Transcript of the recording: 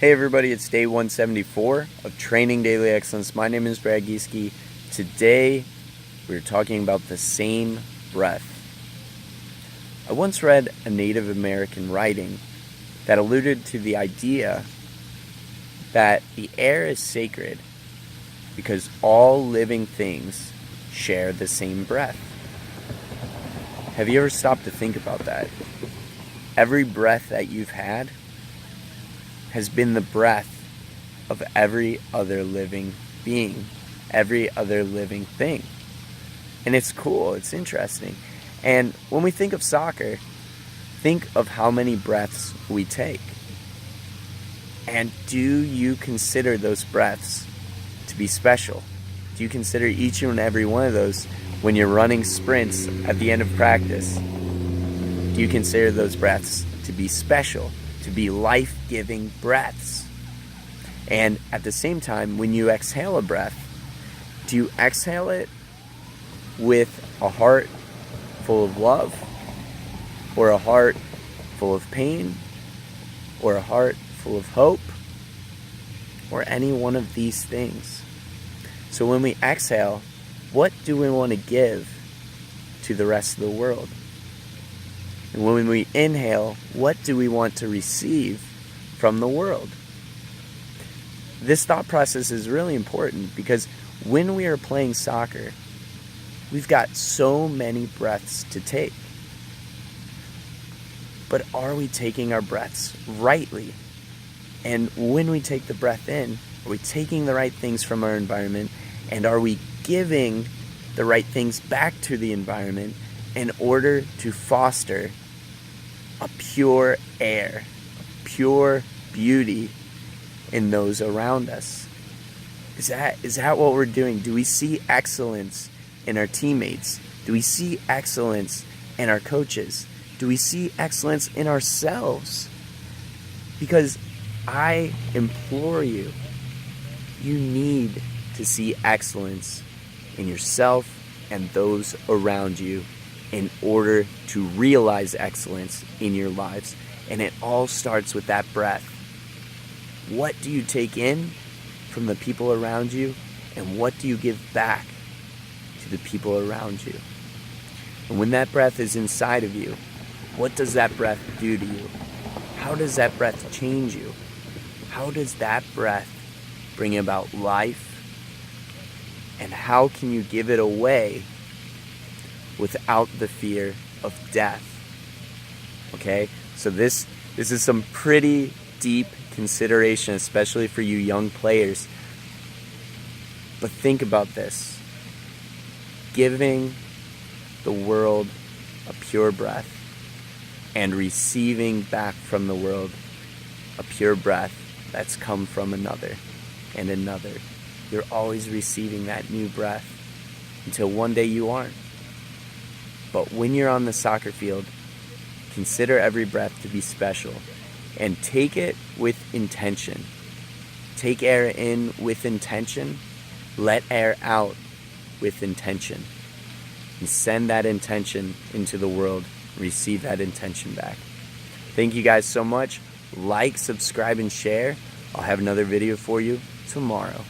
Hey everybody, it's day 174 of Training Daily Excellence. My name is Brad Gieske. Today we're talking about the same breath. I once read a Native American writing that alluded to the idea that the air is sacred because all living things share the same breath. Have you ever stopped to think about that? Every breath that you've had has been the breath of every other living being, every other living thing. And it's cool, it's interesting. And when we think of soccer, think of how many breaths we take. And do you consider those breaths to be special? Do you consider each and every one of those when you're running sprints at the end of practice? Do you consider those breaths to be special? To be life-giving breaths? And at the same time, when you exhale a breath, do you exhale it with a heart full of love, or a heart full of pain, or a heart full of hope, or any one of these things? So when we exhale, what do we want to give to the rest of the world? And when we inhale, what do we want to receive from the world? This thought process is really important because when we are playing soccer, we've got so many breaths to take. But are we taking our breaths rightly? And when we take the breath in, are we taking the right things from our environment? And are we giving the right things back to the environment in order to foster a pure air, a pure beauty in those around us? Is that what we're doing? Do we see excellence in our teammates? Do we see excellence in our coaches? Do we see excellence in ourselves? Because I implore you, you need to see excellence in yourself and those around you in order to realize excellence in your lives. And it all starts with that breath. What do you take in from the people around you, and what do you give back to the people around you? And when that breath is inside of you, what does that breath do to you? How does that breath change you? How does that breath bring about life? And how can you give it away without the fear of death? Okay, so this is some pretty deep consideration, especially for you young players. But think about this. Giving the world a pure breath and receiving back from the world a pure breath that's come from another and another. You're always receiving that new breath until one day you aren't. But when you're on the soccer field, consider every breath to be special and take it with intention. Take air in with intention. Let air out with intention. And send that intention into the world. Receive that intention back. Thank you guys so much. Like, subscribe, and share. I'll have another video for you tomorrow.